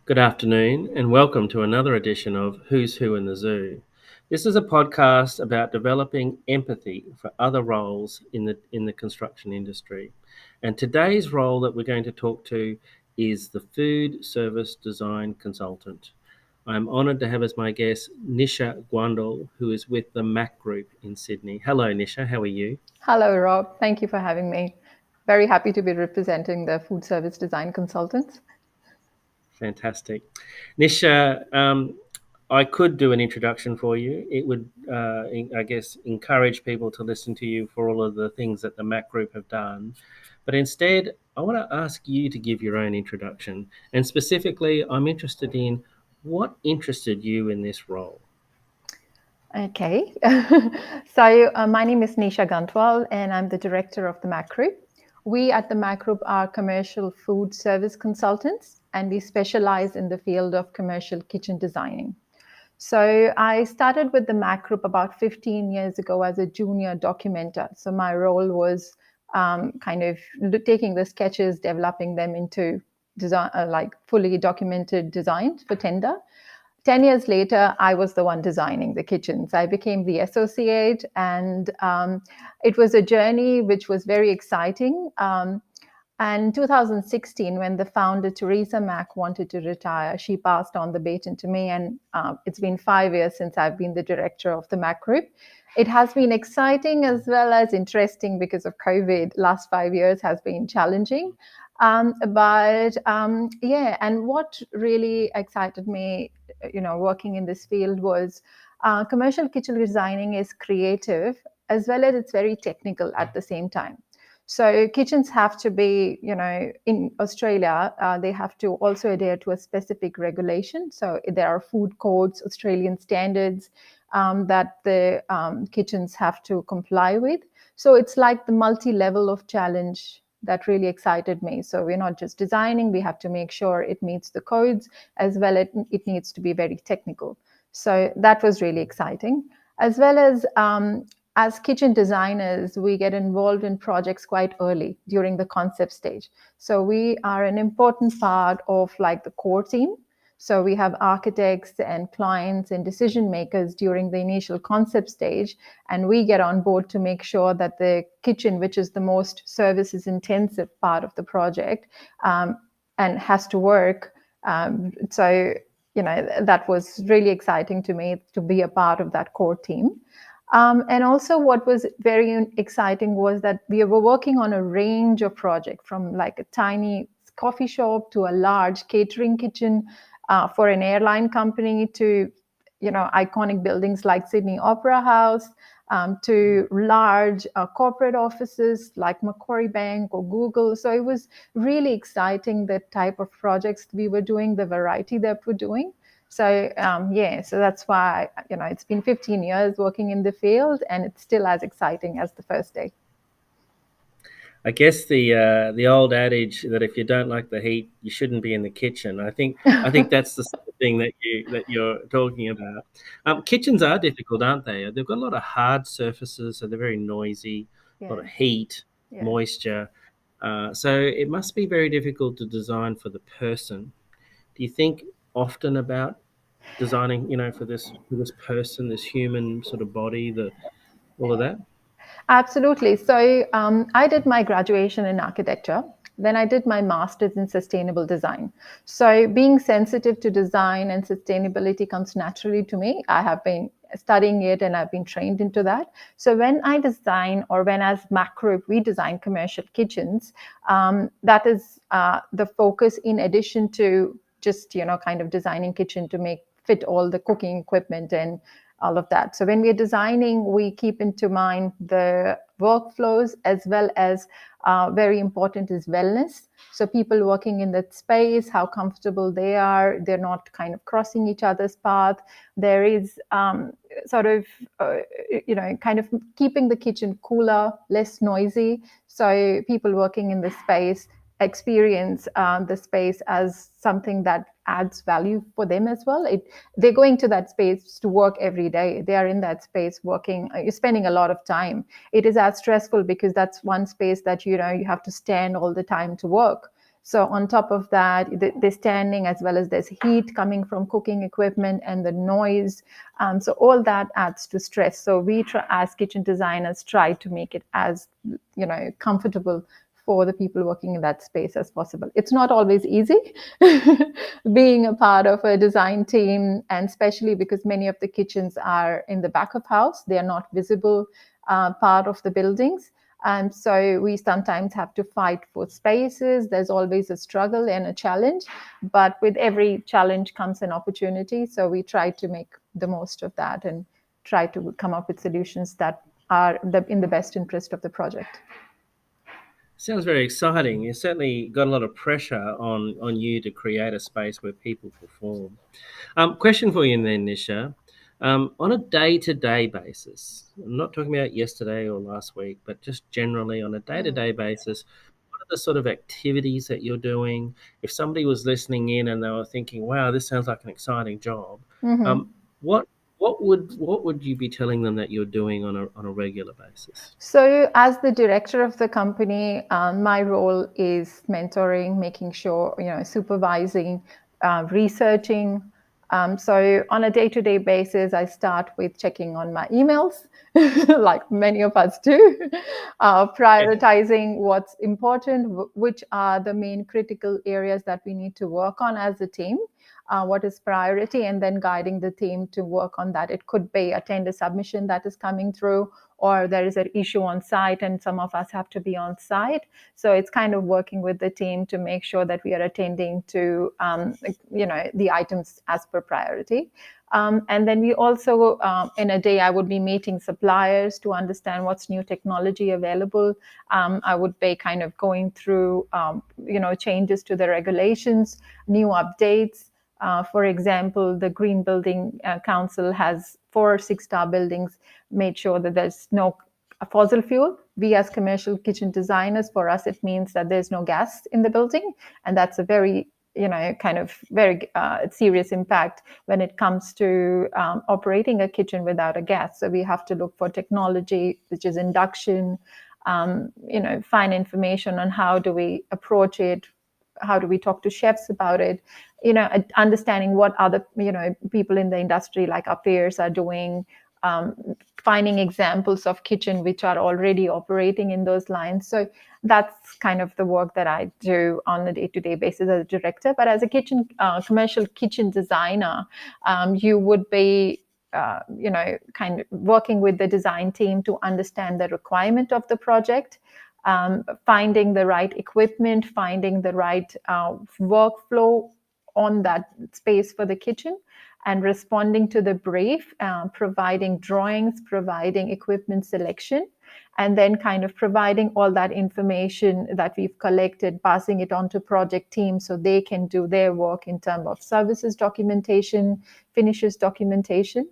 Good afternoon, and welcome to another edition of Who's Who in the Zoo. This is a podcast about developing empathy for other roles in the construction industry. And today's role that we're going to talk to is the food service design consultant. I'm honoured to have as my guest Nisha Ghantwal, who is with the Mack Group in Sydney. Hello, Nisha. How are you? Hello, Rob. Thank you for having me. Very happy to be representing the food service design consultants. Fantastic. Nisha, I could do an introduction for you. It would, I guess, encourage people to listen to you for all of the things that the Mac Group have done. But instead, I want to ask you to give your own introduction. And specifically, I'm interested in what interested you in this role. Okay. So, my name is Nisha Ghantwal, and I'm the director of the Mack Group. We at the Mack Group are commercial food service consultants, and we specialize in the field of commercial kitchen designing. So I started with the Mack Group about 15 years ago as a junior documenter. So my role was kind of taking the sketches, developing them into design, like fully documented designs for tender. 10 years later, I was the one designing the kitchens. I became the associate, and it was a journey which was very exciting. And 2016, when the founder, Teresa Mack, wanted to retire, she passed on the baton to me. And it's been 5 years since I've been the director of the Mack Group. It has been exciting as well as interesting because of COVID. Last 5 years has been challenging. But yeah, and what really excited me, working in this field was commercial kitchen designing is creative as well as it's very technical at the same time. So kitchens have to be, in Australia, they have to also adhere to a specific regulation. So there are food codes, Australian standards that the kitchens have to comply with. So it's like the multi-level of challenge that really excited me. So we're not just designing, we have to make sure it meets the codes as well. It needs to be very technical. So that was really exciting. As well as kitchen designers, we get involved in projects quite early during the concept stage. So we are an important part of like the core team. So we have architects and clients and decision makers during the initial concept stage, and we get on board to make sure that the kitchen, which is the most services intensive part of the project, and has to work. So that was really exciting to me to be a part of that core team. And also, what was very exciting was that we were working on a range of projects from like a tiny coffee shop to a large catering kitchen for an airline company to, iconic buildings like Sydney Opera House to large corporate offices like Macquarie Bank or Google. So it was really exciting the type of projects we were doing, the variety that we're doing. So that's why it's been 15 years working in the field, and it's still as exciting as the first day. I guess the old adage that if you don't like the heat, you shouldn't be in the kitchen. I think that's the sort of thing that you're talking about. Kitchens are difficult, aren't they? They've got a lot of hard surfaces, so they're very noisy. A lot of Yes, heat, yes. moisture. So it must be very difficult to design for the person. Do you think often about designing, for this person, this human sort of body, the all of that? Absolutely. So I did my graduation in architecture. Then I did my master's in sustainable design. So being sensitive to design and sustainability comes naturally to me. I have been studying it and I've been trained into that. So when I design, or when as Mack Group we design commercial kitchens, that is the focus in addition to just kind of designing kitchen to make fit all the cooking equipment and all of that. So when we're designing, we keep into mind the workflows as well as very important is wellness. So people working in that space, how comfortable they are, they're not kind of crossing each other's path. There is sort of, kind of keeping the kitchen cooler, less noisy. So people working in the space experience the space as something that adds value for them as well. They're going to that space to work every day. They are in that space working, spending a lot of time. It is as stressful because that's one space that you have to stand all the time to work. So on top of that, there's standing as well as there's heat coming from cooking equipment and the noise. So all that adds to stress. So we try, as kitchen designers, try to make it as comfortable for the people working in that space as possible. It's not always easy being a part of a design team, and especially because many of the kitchens are in the back of house, they are not visible part of the buildings. And so we sometimes have to fight for spaces. There's always a struggle and a challenge, but with every challenge comes an opportunity. So we try to make the most of that and try to come up with solutions that are in the best interest of the project. Sounds very exciting. You certainly got a lot of pressure on you to create a space where people perform. Question for you then, Nisha. On a day-to-day basis, I'm not talking about yesterday or last week, but just generally on a day-to-day basis, what are the sort of activities that you're doing? If somebody was listening in and they were thinking, "Wow, this sounds like an exciting job," Mm-hmm. um, what what would you be telling them that you're doing on a regular basis? So, as the director of the company, my role is mentoring, making sure, supervising, researching. So, on a day to day basis, I start with checking on my emails, like many of us do, prioritizing what's important, which are the main critical areas that we need to work on as a team. What is priority, and then guiding the team to work on that. It could be a tender submission that is coming through, or there is an issue on site and some of us have to be on site. So it's kind of working with the team to make sure that we are attending to the items as per priority. And then we also, in a day, I would be meeting suppliers to understand what's new technology available. I would be kind of going through, changes to the regulations, new updates. For example, the Green Building Council has 4 6-star buildings made sure that there's no fossil fuel. We, as commercial kitchen designers, for us, it means that there's no gas in the building. And that's a very, kind of very serious impact when it comes to operating a kitchen without a gas. So we have to look for technology, which is induction, find information on how do we approach it, how do we talk to chefs about it, understanding what other people in the industry like our peers are doing, um, finding examples of kitchen which are already operating in those lines. So that's kind of the work that I do on a day-to-day basis as a director. But as a commercial kitchen designer, you would be kind of working with the design team to understand the requirement of the project, finding the right equipment, finding the right workflow on that space for the kitchen, and responding to the brief, providing drawings, providing equipment selection, and then kind of providing all that information that we've collected, passing it on to project teams so they can do their work in terms of services documentation, finishes documentation,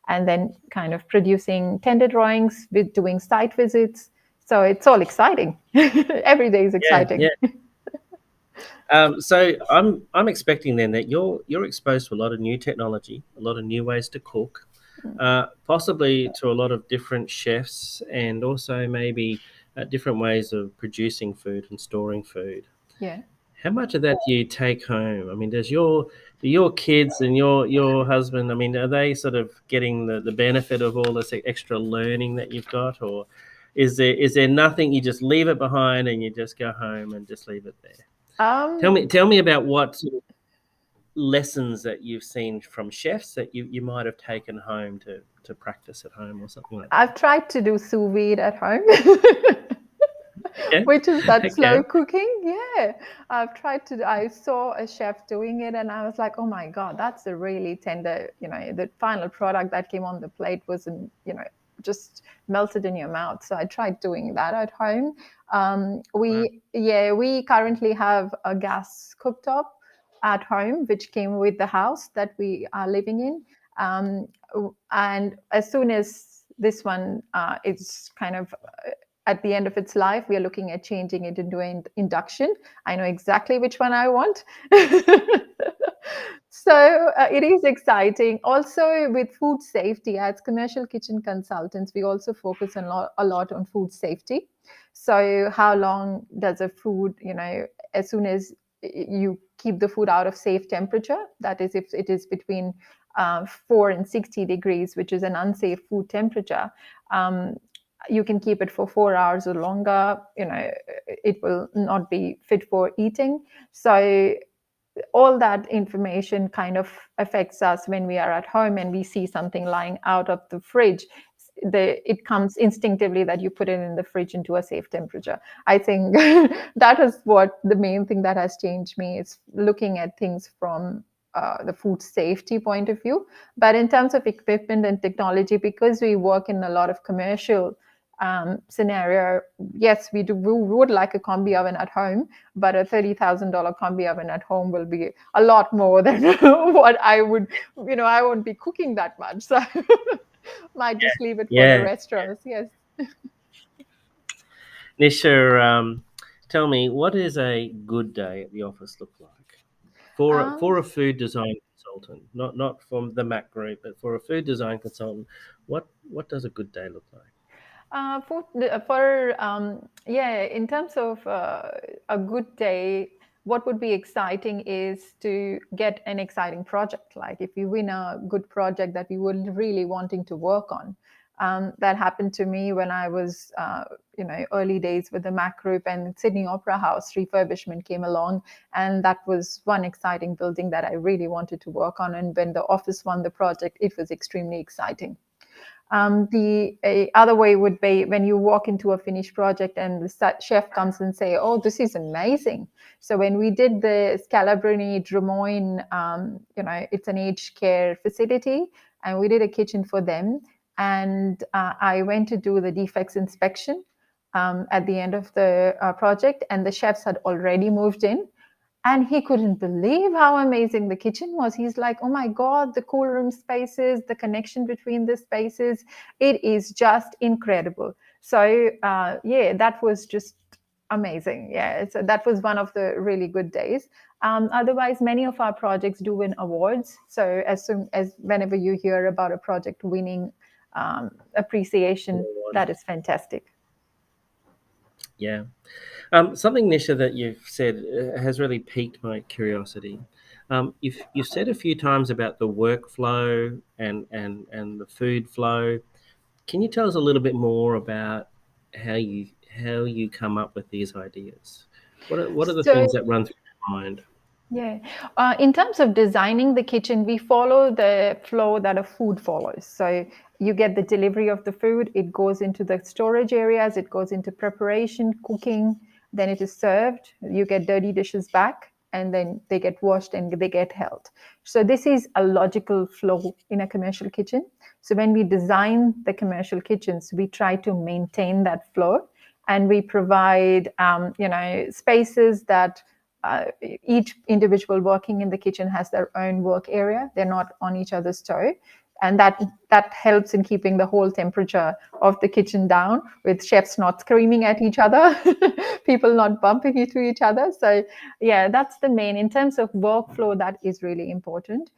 and then kind of producing tender drawings, with doing site visits. So it's all exciting. Every day is Yeah, exciting. yeah. So I'm expecting then that you're exposed to a lot of new technology, a lot of new ways to cook, possibly to a lot of different chefs, and also maybe different ways of producing food and storing food. Yeah. How much of that do you take home? I mean, do your kids and your husband? I mean, are they sort of getting the benefit of all this extra learning that you've got, or is there nothing? You just leave it behind and you just go home and just leave it there. Tell Um, me, tell me about what sort of lessons that you've seen from chefs that you might have taken home to practice at home or something like that. I've tried to do sous vide at home, Okay, which is that okay, slow cooking. Yeah, I've tried to. I saw a chef doing it, and I was like, "Oh my god, that's a really tender." The final product that came on the plate was, just melted in your mouth. So I tried doing that at home. wow, We currently have a gas cooktop at home, which came with the house that we are living in. Um, and as soon as this one is kind of at the end of its life, we are looking at changing it into an induction. I know exactly which one I want. So it is exciting. Also, with food safety, as commercial kitchen consultants, we also focus a lot on food safety. So how long does a food, as soon as you keep the food out of safe temperature, that is, if it is between 4 and 60 degrees, which is an unsafe food temperature, you can keep it for 4 hours or longer. It will not be fit for eating. So all that information kind of affects us when we are at home and we see something lying out of the fridge. It comes instinctively that you put it in the fridge into a safe temperature. I think that is what the main thing that has changed me, is looking at things from the food safety point of view. But in terms of equipment and technology, because we work in a lot of commercial scenario, yes, we would like a combi oven at home, but a $30,000 combi oven at home will be a lot more than what I would, I won't be cooking that much. So might just leave it for the Yeah. restaurants. Yes. Nisha, tell me, what is a good day at the office look like Um, for a food design consultant? Not from the Mack Group, but for a food design consultant, what does a good day look like? yeah, in terms of a good day, what would be exciting is to get an exciting project. Like if we win a good project that we were really wanting to work on. That happened to me when I was, early days with the Mack Group, and Sydney Opera House refurbishment came along, and that was one exciting building that I really wanted to work on. And when the office won the project, it was extremely exciting. The other way would be when you walk into a finished project and the chef comes and say, "Oh, this is amazing." So when we did the Scalabrini Drummoyne, it's an aged care facility, and we did a kitchen for them. And I went to do the defects inspection at the end of the project, and the chefs had already moved in, and he couldn't believe how amazing the kitchen was. He's like, "Oh my god, the cool room spaces, the connection between the spaces, it is just incredible." So yeah, that was just amazing. Yeah, that was one of the really good days. Otherwise, many of our projects do win awards. So as soon as whenever you hear about a project winning appreciation, that is fantastic. Yeah. Something, Nisha, that you've said has really piqued my curiosity. You've said a few times about the workflow and the food flow. Can you tell us a little bit more about how you come up with these ideas? What are the So things that run through your mind? yeah. In terms of designing the kitchen, we follow the flow that a food follows. So you get the delivery of the food, it goes into the storage areas, it goes into preparation, cooking, then it is served. You get dirty dishes back, and then they get washed and they get held. So this is a logical flow in a commercial kitchen. So when we design the commercial kitchens, we try to maintain that flow, and we provide, spaces that each individual working in the kitchen has their own work area. They're not on each other's toe. And that helps in keeping the whole temperature of the kitchen down, with chefs not screaming at each other, people not bumping into each other. So yeah, that's the main. In terms of workflow, that is really important.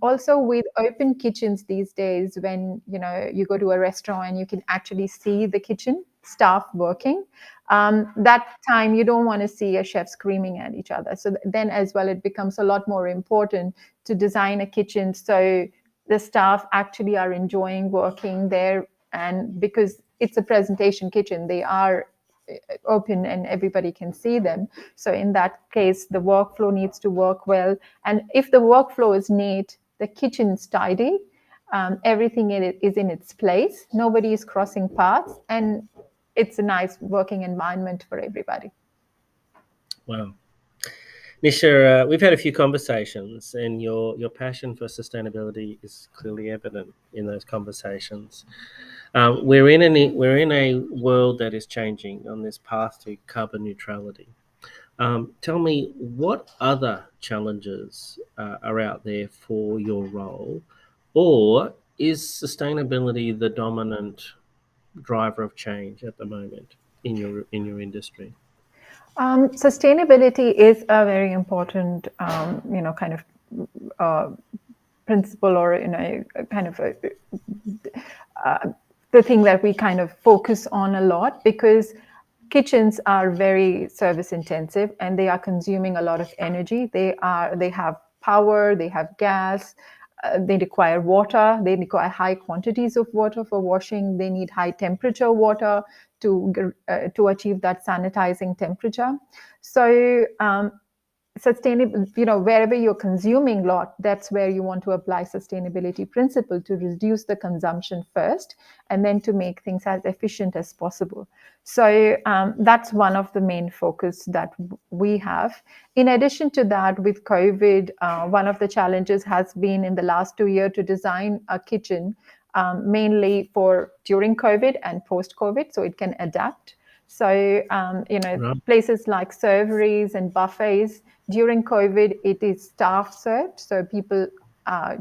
Also, with open kitchens these days, when you go to a restaurant and you can actually see the kitchen staff working, that time you don't want to see a chef screaming at each other. So then as well, it becomes a lot more important to design a kitchen so the staff actually are enjoying working there. And because it's a presentation kitchen, they are open and everybody can see them. So in that case, the workflow needs to work well. And if the workflow is neat, the kitchen's tidy, everything in it is in its place, nobody is crossing paths, and it's a nice working environment for everybody. Wow. Nisha, we've had a few conversations, and your passion for sustainability is clearly evident in those conversations. We're in a world that is changing on this path to carbon neutrality. Tell me, what other challenges are out there for your role, or is sustainability the dominant driver of change at the moment in your industry? Sustainability is a very important, kind of uh, principle, or kind of uh, the thing that we kind of focus on a lot, because Kitchens are very service intensive, and they are consuming a lot of energy. They have power, they have gas, they require water, they require high quantities of water for washing, they need high temperature water to achieve that sanitizing temperature. So sustainable, wherever you're consuming lot, that's where you want to apply sustainability principle to reduce the consumption first, and then to make things as efficient as possible. So that's one of the main focus that we have. In addition to that, with COVID, one of the challenges has been in the last 2 years to design a kitchen, mainly for during COVID and post COVID, so it can adapt. So, Right. places like serveries and buffets, during COVID, it is staff served, so people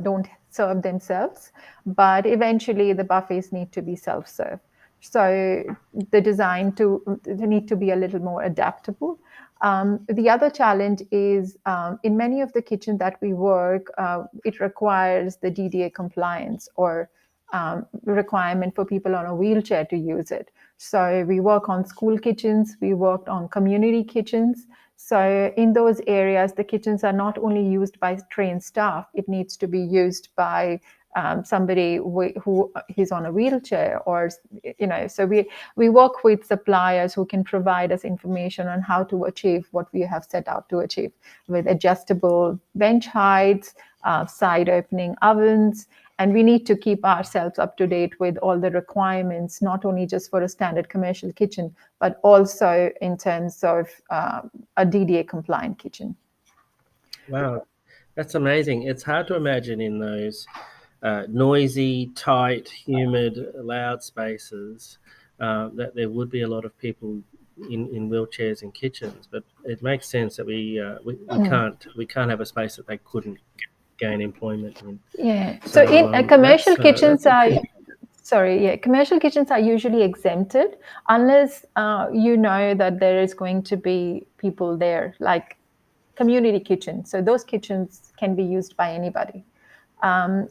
don't serve themselves, but eventually the buffets need to be self served. So the design to need to be a little more adaptable. The other challenge is in many of the kitchens that we work, it requires the DDA compliance or requirement for people on a wheelchair to use it. So we work on school kitchens, we worked on community kitchens. So in those areas, the kitchens are not only used by trained staff, it needs to be used by somebody who is on a wheelchair, or so we work with suppliers who can provide us information on how to achieve what we have set out to achieve, with adjustable bench heights, side opening ovens, and we need to keep ourselves up to date with all the requirements, not only just for a standard commercial kitchen, but also in terms of a DDA compliant kitchen. Wow, that's amazing. It's hard to imagine in those noisy, tight, humid, loud spaces that there would be a lot of people in wheelchairs in kitchens. But it makes sense that we can't have a space that they couldn't gain employment in. Yeah. So So in commercial kitchens that's a are, pretty sorry, yeah, commercial kitchens are usually exempted unless you know that there is going to be people there, like community kitchens. So those kitchens can be used by anybody.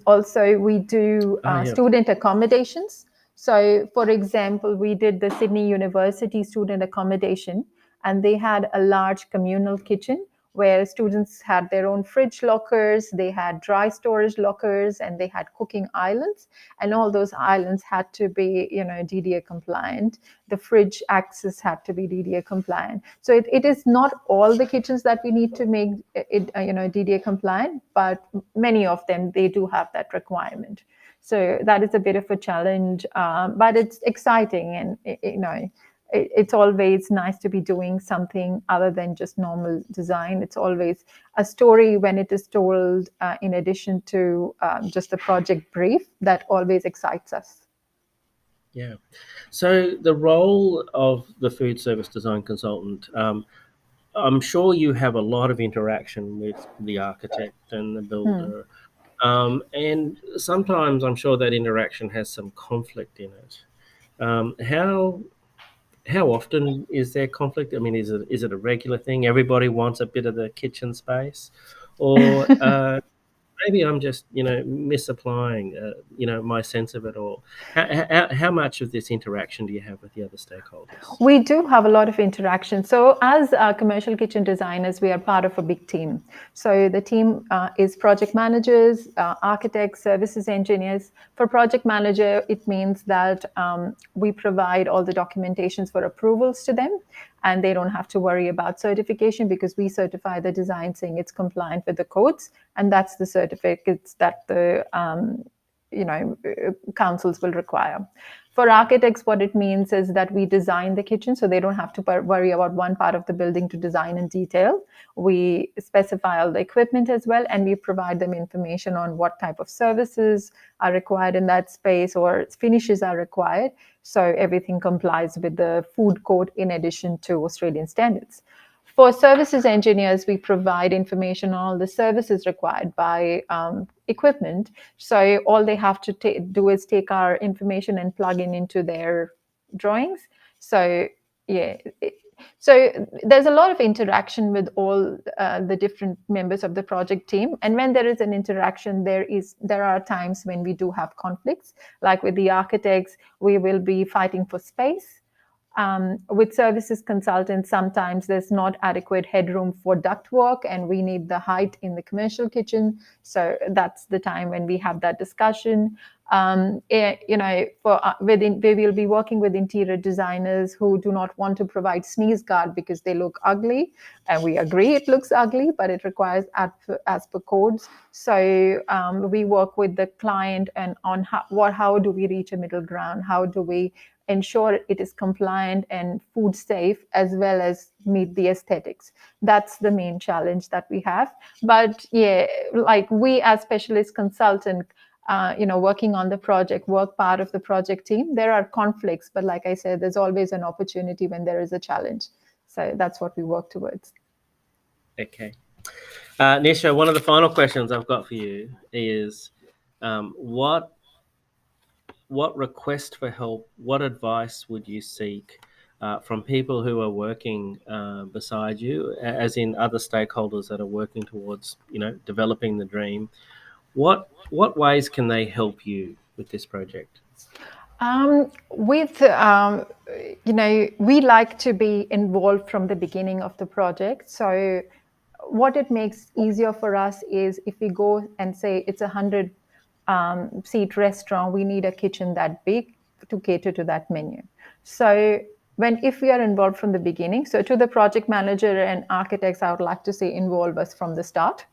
Also, we do oh yeah. student accommodations. So, for example, we did the Sydney University student accommodation, and they had a large communal kitchen where students had their own fridge lockers, they had dry storage lockers, and they had cooking islands. And all those islands had to be, DDA compliant. The fridge access had to be DDA compliant. So it is not all the kitchens that we need to make it, DDA compliant, but many of them, they do have that requirement. So that is a bit of a challenge, but it's exciting, and it's always nice to be doing something other than just normal design. It's always a story when it is told, in addition to just the project brief, that always excites us. Yeah. So the role of the food service design consultant, I'm sure you have a lot of interaction with the architect and the Hmm. builder, and sometimes I'm sure that interaction has some conflict in it. How often is there conflict? I mean, is it a regular thing? Everybody wants a bit of the kitchen space, or maybe I'm just misapplying my sense of it all. How much of this interaction do you have with the other stakeholders? We do have a lot of interaction. So, as commercial kitchen designers, we are part of a big team. So, the team is project managers, architects, services engineers. For project manager, it means that we provide all the documentations for approvals to them, and they don't have to worry about certification because we certify the design saying it's compliant with the codes, and that's the certificates that the councils will require. For architects, what it means is that we design the kitchen so they don't have to worry about one part of the building to design in detail. We specify all the equipment as well, and we provide them information on what type of services are required in that space or finishes are required. So everything complies with the food code in addition to Australian standards. For services engineers, we provide information on all the services required by equipment. So all they have to do is take our information and plug in into their drawings. So yeah. So there's a lot of interaction with all the different members of the project team, and when there is an interaction, there are times when we do have conflicts. Like with the architects, we will be fighting for space, With services consultants, sometimes there's not adequate headroom for ductwork, and we need the height in the commercial kitchen. So that's the time when we have that discussion. We will be working with interior designers who do not want to provide sneeze guard because they look ugly, and we agree it looks ugly, but it requires as per codes. So we work with the client and on how do we reach a middle ground? How do we ensure it is compliant and food safe as well as meet the aesthetics? That's the main challenge that we have. But yeah, like we as specialist consultant, working on the project, work part of the project team, there are conflicts, but like I said, there's always an opportunity when there is a challenge. So that's what we work towards. Okay. Nisha, one of the final questions I've got for you is what request for help, what advice would you seek from people who are working beside you, as in other stakeholders that are working towards, developing the dream? What ways can they help you with this project? With we like to be involved from the beginning of the project. So what it makes easier for us is if we go and say it's 100 seat restaurant, we need a kitchen that big to cater to that menu. So if we are involved from the beginning, so to the project manager and architects, I would like to say involve us from the start.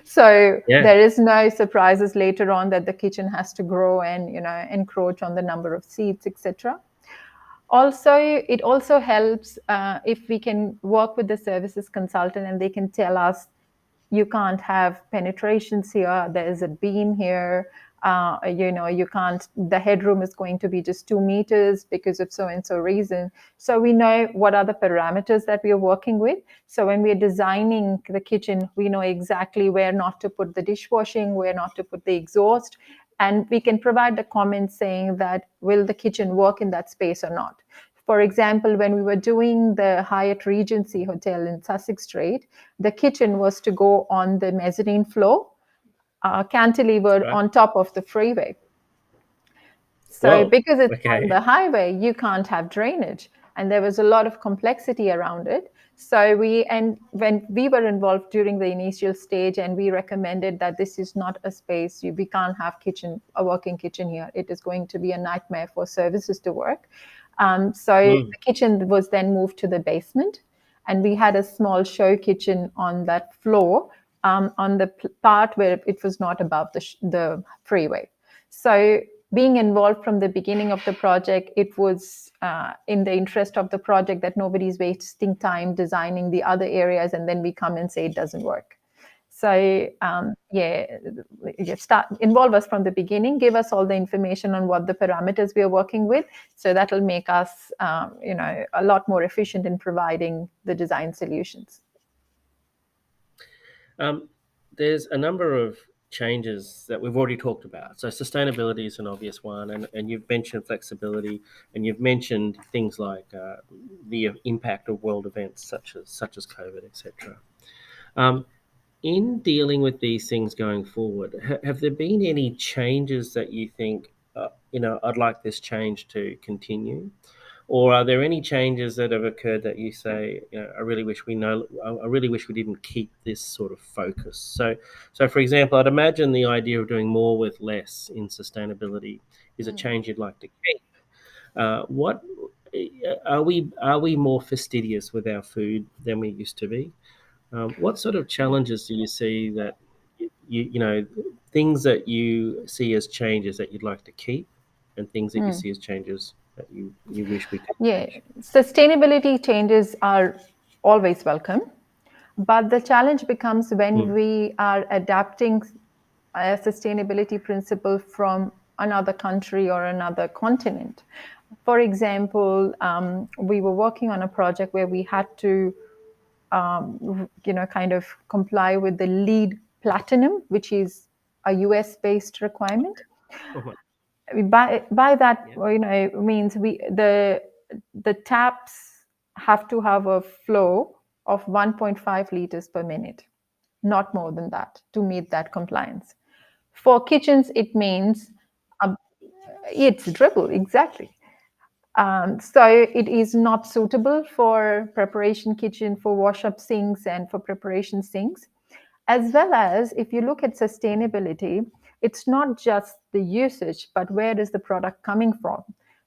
So Yeah. there is no surprises later on that the kitchen has to grow and encroach on the number of seats, etc. Also, it also helps if we can work with the services consultant and they can tell us you can't have penetrations here, there is a beam here, you can't, the headroom is going to be just 2 meters because of so and so reason. So we know what are the parameters that we are working with. So when we are designing the kitchen, we know exactly where not to put the dishwashing, where not to put the exhaust, and we can provide the comments saying that will the kitchen work in that space or not. For example, when we were doing the Hyatt Regency Hotel in Sussex Street, the kitchen was to go on the mezzanine floor, cantilevered Right. on top of the freeway. So Whoa. because it's on Okay. the highway, you can't have drainage. And there was a lot of complexity around it. So when we were involved during the initial stage, and we recommended that this is not a space, we can't have a working kitchen here. It is going to be a nightmare for services to work. So Mm. the kitchen was then moved to the basement, and we had a small show kitchen on that floor, on the part where it was not above the freeway. So being involved from the beginning of the project, it was in the interest of the project that nobody's wasting time designing the other areas and then we come and say it doesn't work. So start involve us from the beginning. Give us all the information on what the parameters we are working with. So that will make us, a lot more efficient in providing the design solutions. Um, there's a number of changes that we've already talked about. So sustainability is an obvious one, and you've mentioned flexibility, and you've mentioned things like the impact of world events such as COVID, etc. Um, in dealing with these things going forward, have there been any changes that you think, I'd like this change to continue? Or are there any changes that have occurred that you say, I really wish I really wish we didn't keep this sort of focus? So for example, I'd imagine the idea of doing more with less in sustainability is a change you'd like to keep. What are we more fastidious with our food than we used to be? What sort of challenges do you see that things that you see as changes that you'd like to keep, and things that you Mm. see as changes that you wish we could Yeah, change? sustainability changes are always welcome, but the challenge becomes when Mm. we are adapting a sustainability principle from another country or another continent. For example, we were working on a project where we had to, kind of comply with the LEED Platinum, which is a US based requirement. Oh my, By that, yeah. means the taps have to have a flow of 1.5 liters per minute, not more than that, to meet that compliance. For kitchens, it means um, it's dribble, exactly. So it is not suitable for preparation kitchen, for wash up sinks, and for preparation sinks. As well as if you look at sustainability, it's not just the usage, but where is the product coming from?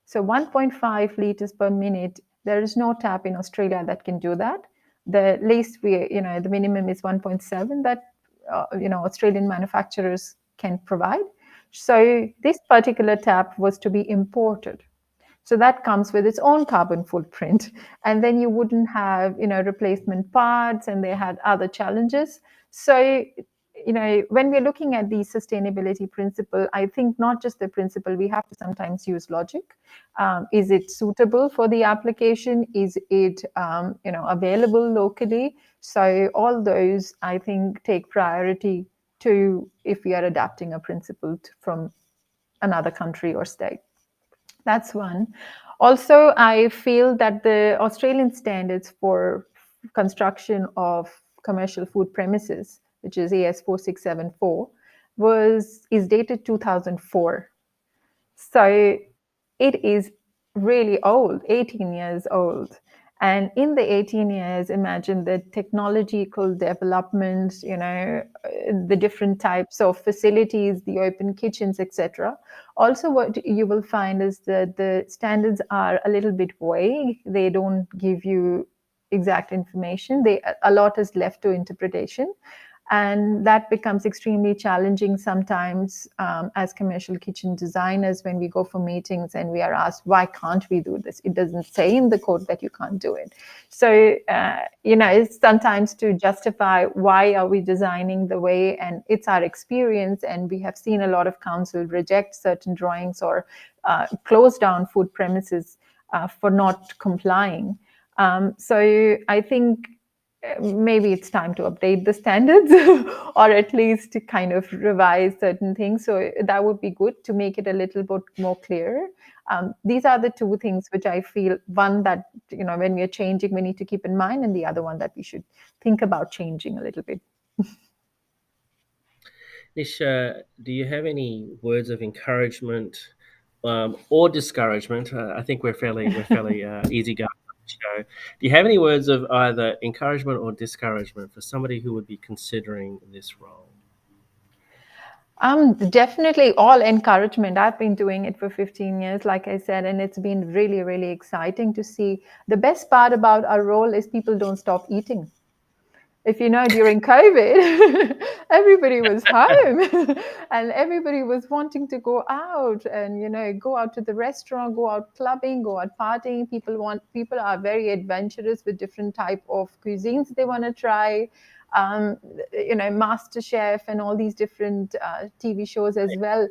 So 1.5 liters per minute, there is no tap in Australia that can do that. The least the minimum is 1.7 that, Australian manufacturers can provide. So this particular tap was to be imported, so that comes with its own carbon footprint. And then you wouldn't have, replacement parts, and they had other challenges. So, when we're looking at the sustainability principle, I think not just the principle, we have to sometimes use logic. Is it suitable for the application? Is it, available locally? So all those, I think, take priority to if we are adapting a principle from another country or state. That's one. Also, I feel that the Australian standards for construction of commercial food premises, which is AS4674, is dated 2004. So it is really old, 18 years old. And in the 18 years, imagine the technological development, the different types of facilities, the open kitchens, etc. Also, what you will find is that the standards are a little bit vague. They don't give you exact information. A lot is left to interpretation, and that becomes extremely challenging sometimes, as commercial kitchen designers, when we go for meetings and we are asked, why can't we do this? It doesn't say in the code that you can't do it. So it's sometimes to justify why are we designing the way, and it's our experience, and we have seen a lot of council reject certain drawings or close down food premises for not complying. So I think maybe it's time to update the standards or at least to kind of revise certain things. So that would be good to make it a little bit more clear. These are the two things which I feel, one that, when we are changing, we need to keep in mind, and the other one that we should think about changing a little bit. Nisha, do you have any words of encouragement or discouragement? I think we're fairly easygoing on the show. Do you have any words of either encouragement or discouragement for somebody who would be considering this role? Definitely all encouragement. I've been doing it for 15 years, like I said, and it's been really, really exciting to see. The best part about our role is people don't stop eating. If you know, during COVID, everybody was home and everybody was wanting to go out and, go out to the restaurant, go out clubbing, go out partying. People are very adventurous with different type of cuisines they want to try. Um, Master Chef and all these different TV shows as well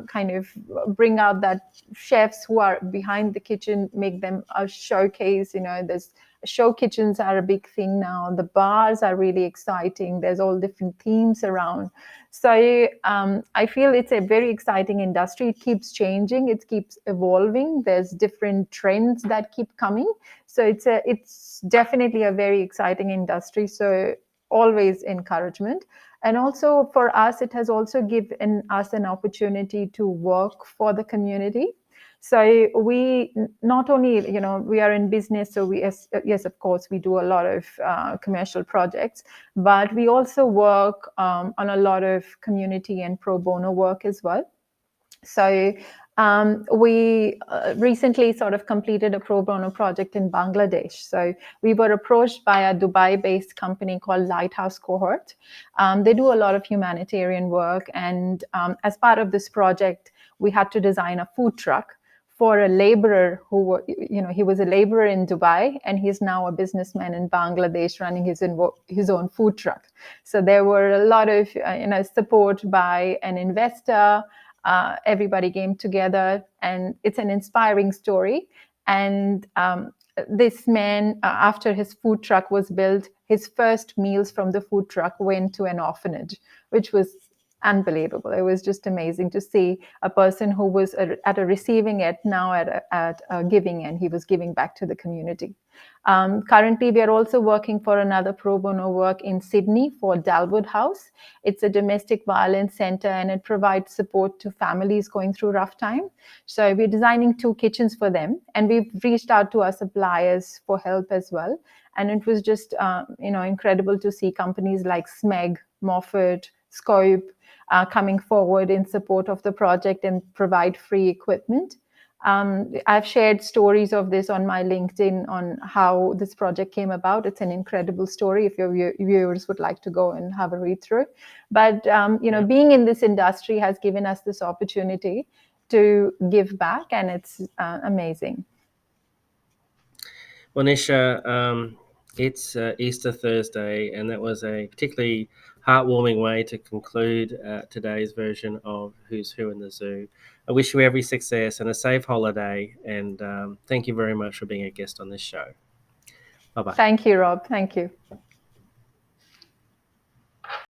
kind of bring out that chefs who are behind the kitchen, make them a showcase. There's show kitchens are a big thing now. The bars are really exciting. There's all different themes around. So I feel it's a very exciting industry. It keeps changing. It keeps evolving. There's different trends that keep coming. So it's definitely a very exciting industry. So always encouragement. And also for us, it has also given us an opportunity to work for the community. So we not only, we are in business, so yes, of course, we do a lot of commercial projects, but we also work on a lot of community and pro bono work as well. So we recently sort of completed a pro bono project in Bangladesh. So we were approached by a Dubai-based company called Lighthouse Cohort. They do a lot of humanitarian work, and as part of this project, we had to design a food truck for a laborer who, he was a laborer in Dubai, and he's now a businessman in Bangladesh running his own food truck. So there were a lot of, support by an investor. Everybody came together, and it's an inspiring story. And this man, after his food truck was built, his first meals from the food truck went to an orphanage, which was unbelievable. It was just amazing to see a person who was at a receiving end now at a giving end. He was giving back to the community. Currently, we are also working for another pro bono work in Sydney for Dalwood House. It's a domestic violence center and it provides support to families going through rough time. So we're designing 2 kitchens for them, and we've reached out to our suppliers for help as well. And it was just incredible to see companies like Smeg, Moffat, Scope coming forward in support of the project and provide free equipment. I've shared stories of this on my LinkedIn on how this project came about. It's an incredible story if your viewers would like to go and have a read through. But Yeah. being in this industry has given us this opportunity to give back, and it's amazing. Well, Nisha, it's Easter Thursday, and that was a particularly heartwarming way to conclude today's version of Who's Who in the Zoo. I wish you every success and a safe holiday, and thank you very much for being a guest on this show. Bye bye. Thank you, Rob. Thank you.